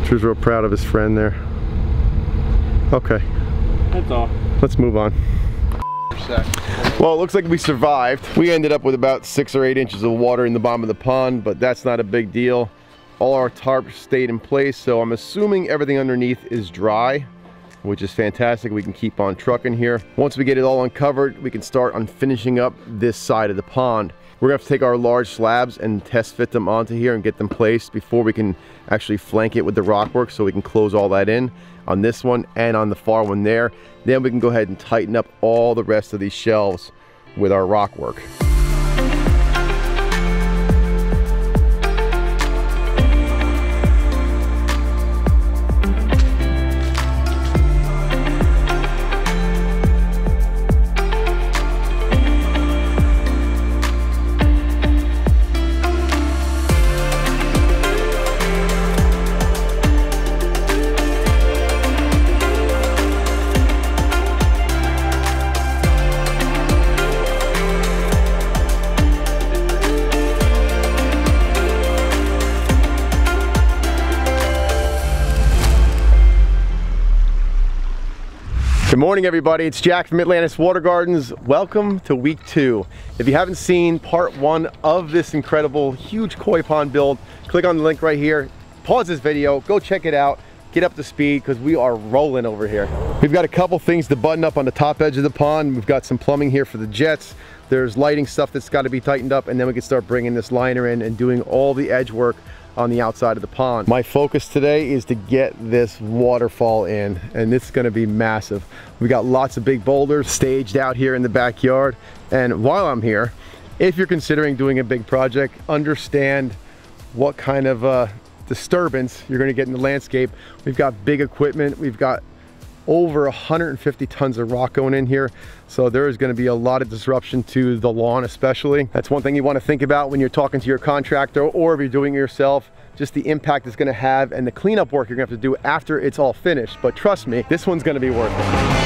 Drew's real proud of his friend there. Okay. That's all. Let's move on. Well, it looks like we survived. We ended up with about 6 or 8 inches of water in the bottom of the pond, but that's not a big deal. All our tarps stayed in place, so I'm assuming everything underneath is dry, which is fantastic. We can keep on trucking here. Once we get it all uncovered, we can start on finishing up this side of the pond. We're gonna have to take our large slabs and test fit them onto here and get them placed before we can actually flank it with the rock work, so we can close all that in on this one and on the far one there. Then we can go ahead and tighten up all the rest of these shelves with our rock work. Good morning, everybody. It's Jack from Atlantis Water Gardens. Welcome to week 2. If you haven't seen part 1 of this incredible huge koi pond build, click on the link right here, pause this video, go check it out, get up to speed because we are rolling over here. We've got a couple things to button up on the top edge of the pond. We've got some plumbing here for the jets. There's lighting stuff that's got to be tightened up, and then we can start bringing this liner in and doing all the edge work on the outside of the pond. My focus today is to get this waterfall in, and it's going to be massive. We got lots of big boulders staged out here in the backyard, and while I'm here, if you're considering doing a big project, understand what kind of disturbance you're going to get in the landscape. We've got big equipment. We've got over 150 tons of rock going in here, so there is going to be a lot of disruption to the lawn especially. That's one thing you want to think about when you're talking to your contractor, or if you're doing it yourself, just the impact it's going to have and the cleanup work you're going to have to do after it's all finished. But trust me, this one's going to be worth it.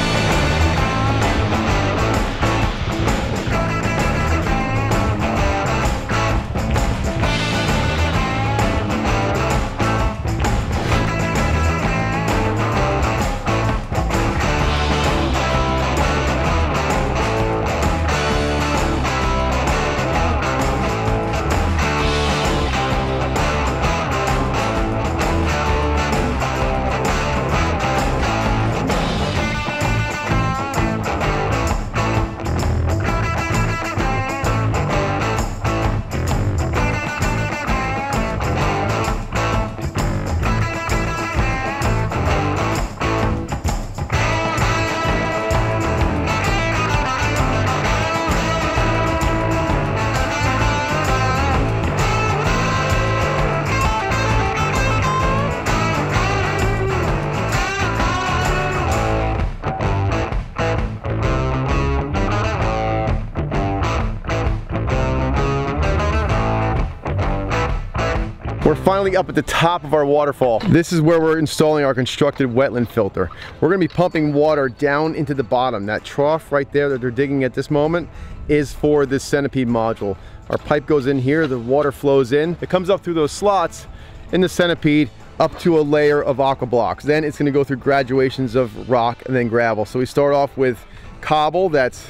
We're finally up at the top of our waterfall. This is where we're installing our constructed wetland filter. We're gonna be pumping water down into the bottom. That trough right there that they're digging at this moment is for this centipede module. Our pipe goes in here, the water flows in. It comes up through those slots in the centipede up to a layer of aqua blocks. Then it's gonna go through graduations of rock and then gravel. So we start off with cobble that's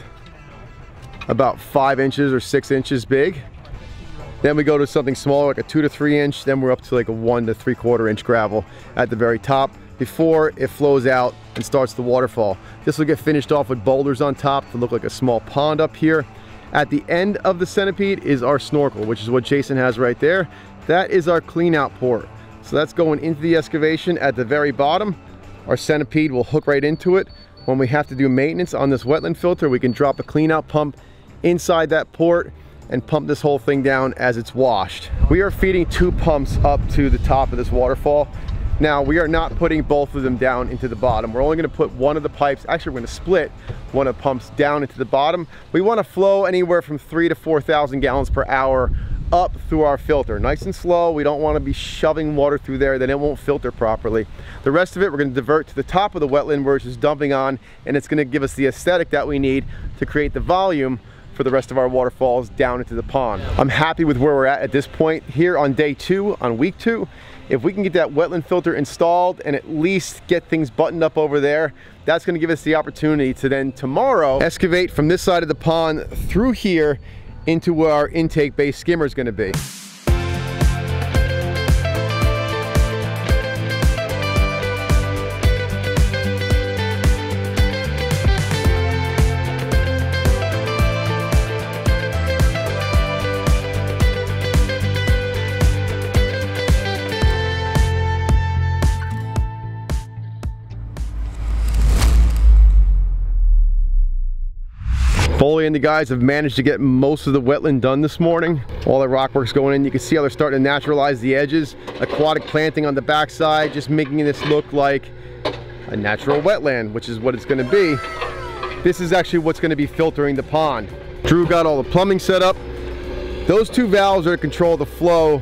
about 5 inches or 6 inches big. Then we go to something smaller, like a 2 to 3 inch. Then we're up to like a 1 to 3/4 inch gravel at the very top before it flows out and starts the waterfall. This will get finished off with boulders on top to look like a small pond up here. At the end of the centipede is our snorkel, which is what Jason has right there. That is our clean out port. So that's going into the excavation at the very bottom. Our centipede will hook right into it. When we have to do maintenance on this wetland filter, we can drop a clean out pump inside that port and pump this whole thing down as it's washed. We are feeding 2 pumps up to the top of this waterfall. Now, we are not putting both of them down into the bottom. We're only going to put one of the pipes, actually we're going to split one of the pumps down into the bottom. We want to flow anywhere from 3,000 to 4,000 gallons per hour up through our filter. Nice and slow. We don't want to be shoving water through there, then it won't filter properly. The rest of it we're going to divert to the top of the wetland where it's just dumping on, and it's going to give us the aesthetic that we need to create the volume for the rest of our waterfalls down into the pond. I'm happy with where we're at this point here on day 2, on week 2. If we can get that wetland filter installed and at least get things buttoned up over there, that's going to give us the opportunity to then tomorrow excavate from this side of the pond through here into where our intake base skimmer is going to be. Foley and the guys have managed to get most of the wetland done this morning. All the rock work's going in. You can see how they're starting to naturalize the edges. Aquatic planting on the backside, just making this look like a natural wetland, which is what it's going to be. This is actually what's going to be filtering the pond. Drew got all the plumbing set up. Those two valves are to control the flow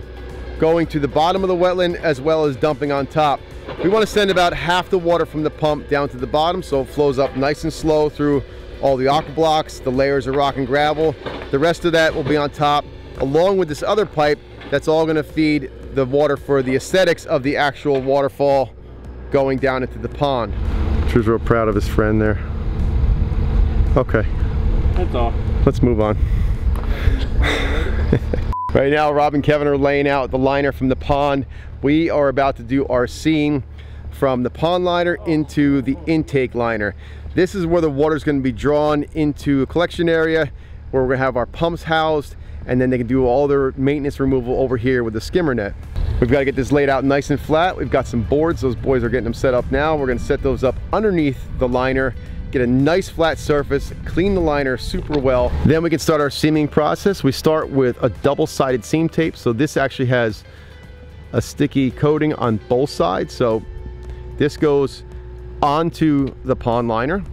going to the bottom of the wetland as well as dumping on top. We want to send about half the water from the pump down to the bottom so it flows up nice and slow through all the aqua blocks, the layers of rock and gravel. The rest of that will be on top, along with this other pipe that's all going to feed the water for the aesthetics of the actual waterfall going down into the pond. Drew's real proud of his friend there. Okay. That's all. Let's move on. Right now, Rob and Kevin are laying out the liner from the pond. We are about to do our seam from the pond liner into the intake liner. This is where the water is going to be drawn into a collection area where we're going to have our pumps housed, and then they can do all their maintenance removal over here with the skimmer net. We've got to get this laid out nice and flat. We've got some boards. Those boys are getting them set up now. We're going to set those up underneath the liner, get a nice flat surface, clean the liner super well. Then we can start our seaming process. We start with a double-sided seam tape. So this actually has a sticky coating on both sides. So this goes onto the pond liner.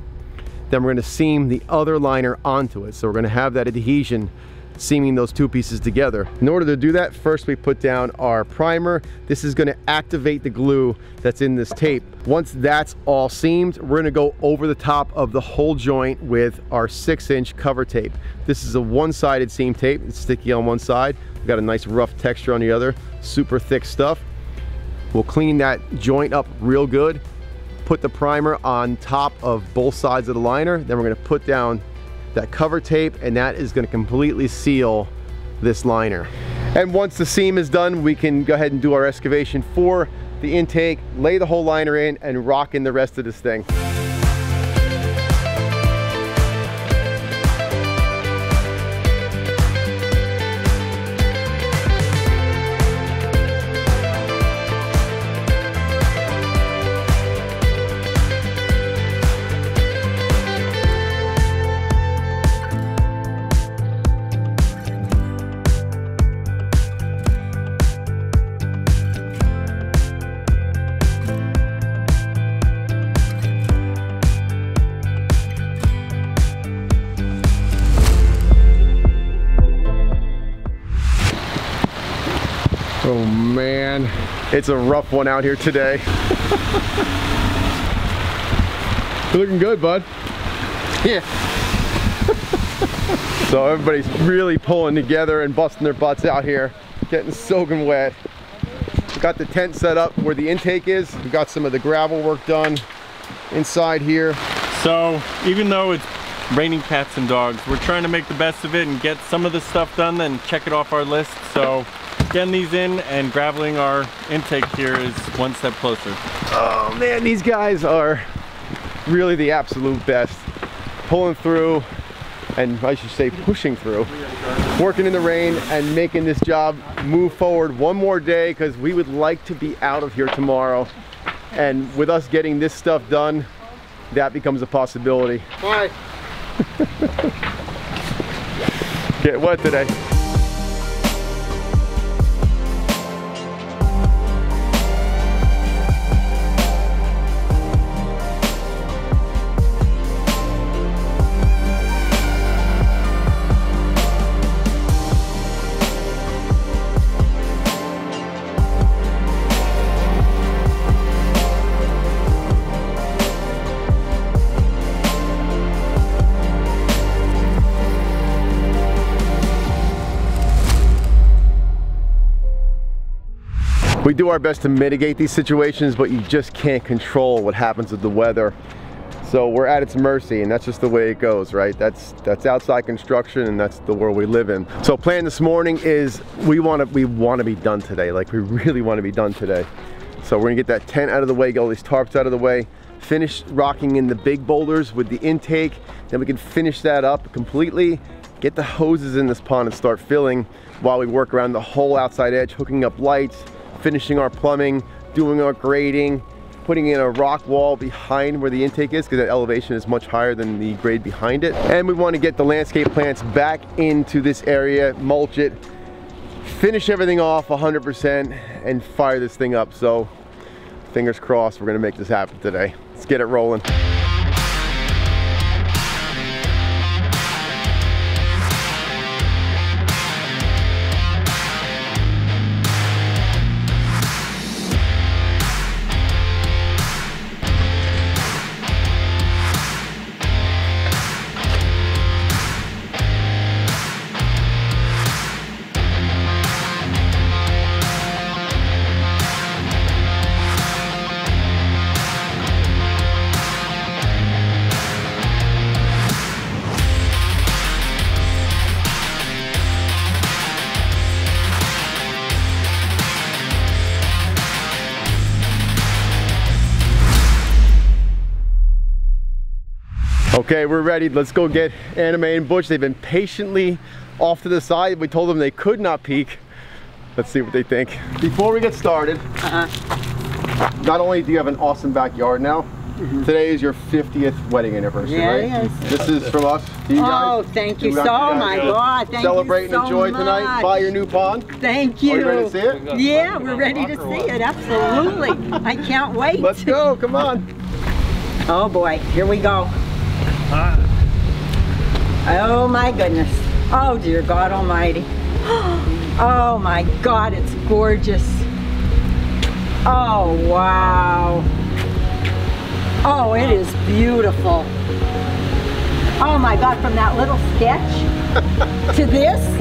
Then we're going to seam the other liner onto it. So we're going to have that adhesion seaming those two pieces together. In order to do that, first we put down our primer. This is going to activate the glue that's in this tape. Once that's all seamed, we're going to go over the top of the whole joint with our 6-inch cover tape. This is a one-sided seam tape. It's sticky on one side. We've got a nice rough texture on the other. Super thick stuff. We'll clean that joint up real good. Put the primer on top of both sides of the liner. Then we're going to put down that cover tape, and that is going to completely seal this liner. And once the seam is done, we can go ahead and do our excavation for the intake, lay the whole liner in, and rock in the rest of this thing. Oh man, it's a rough one out here today. You're looking good, bud. Yeah. So everybody's really pulling together and busting their butts out here, getting soaking wet. We got the tent set up where the intake is. We got some of the gravel work done inside here. So even though it's raining cats and dogs, we're trying to make the best of it and get some of the stuff done, then check it off our list. So getting these in and graveling our intake here is one step closer. Oh man, these guys are really the absolute best. Pulling through, and I should say pushing through, working in the rain and making this job move forward one more day, because we would like to be out of here tomorrow. And with us getting this stuff done, that becomes a possibility. Hi. Get wet today. do our best to mitigate these situations, but you just can't control what happens with the weather. So we're at its mercy, and that's just the way it goes, right? That's outside construction, and that's the world we live in. So plan this morning is we want to be done today. Like, we really want to be done today. So we're gonna get that tent out of the way, get all these tarps out of the way, finish rocking in the big boulders with the intake, then we can finish that up completely, get the hoses in this pond and start filling while we work around the whole outside edge, hooking up lights, finishing our plumbing, doing our grading, putting in a rock wall behind where the intake is, because that elevation is much higher than the grade behind it. And we want to get the landscape plants back into this area, mulch it, finish everything off 100% and fire this thing up. So fingers crossed, we're gonna make this happen today. Let's get it rolling. Okay, we're ready. Let's go get Anime and Butch. They've been patiently off to the side. We told them they could not peek. Let's see what they think. Before we get started, not only do you have an awesome backyard now, today is your 50th wedding anniversary, right? Yes. This is from us to you guys. Oh, thank you so much. God, thank Celebrate you so and enjoy much. tonight. Buy your new pond. Thank you. Are you ready to see it? Yeah, we're ready to see it. Absolutely. I can't wait. Let's go. Come on. Oh boy, here we go. Oh my goodness. Oh dear God Almighty. Oh my God, it's gorgeous. Oh wow. Oh, it is beautiful. Oh my God, from that little sketch to this.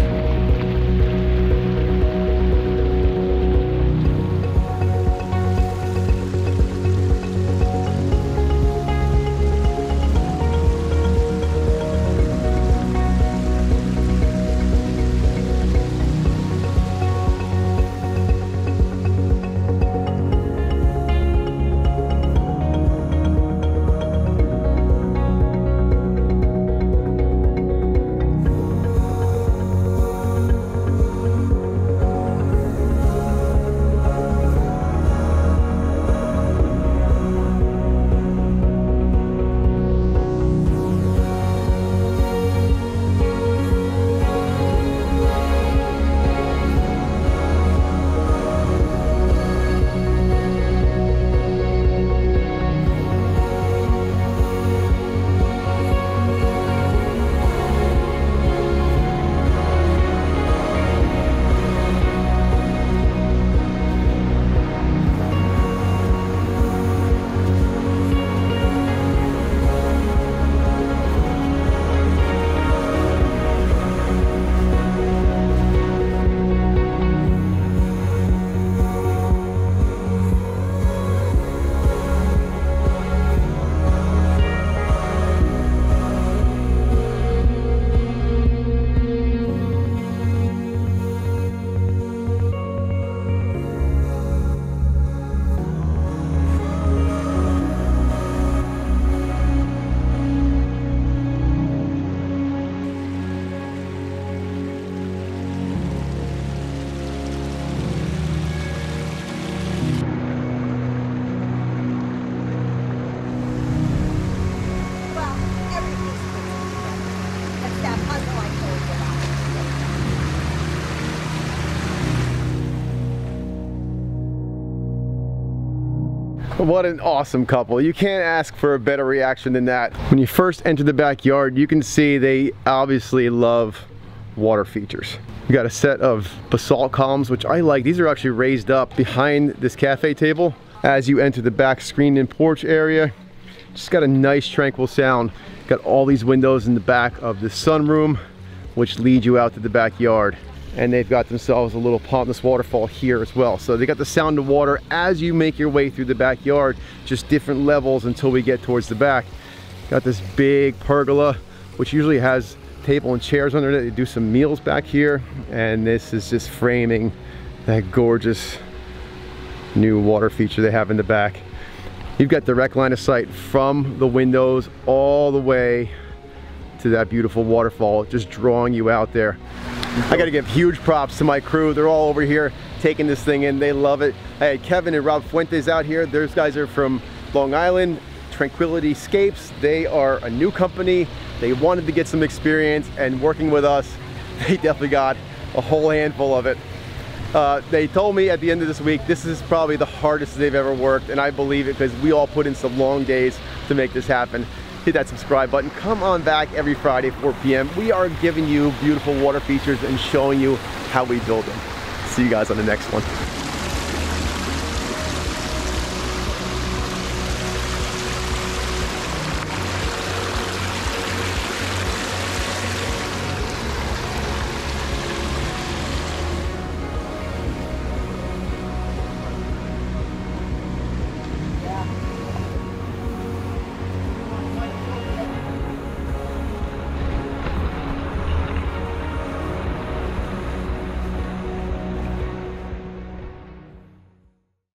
What an awesome couple. You can't ask for a better reaction than that. When you first enter the backyard, you can see they obviously love water features. We got a set of basalt columns, which I like. These are actually raised up behind this cafe table as you enter the back screened-in porch area. Just got a nice tranquil sound. Got all these windows in the back of the sunroom, which lead you out to the backyard. and they've got themselves a little Atlantis waterfall here as well. So they got the sound of water as you make your way through the backyard, just different levels until we get towards the back. Got this big pergola, which usually has table and chairs under it. They do some meals back here, and this is just framing that gorgeous new water feature they have in the back. You've got direct line of sight from the windows all the way to that beautiful waterfall, just drawing you out there. I gotta give huge props to my crew. They're all over here taking this thing in. They love it. I had Kevin and Rob Fuentes out here. Those guys are from Long Island, Atlantis. They are a new company. They wanted to get some experience, and working with us, they definitely got a whole handful of it. They told me at the end of this week, this is probably the hardest they've ever worked, and I believe it because we all put in some long days to make this happen. Hit that subscribe button. Come on back every Friday, 4 p.m. We are giving you beautiful water features and showing you how we build them. See you guys on the next one.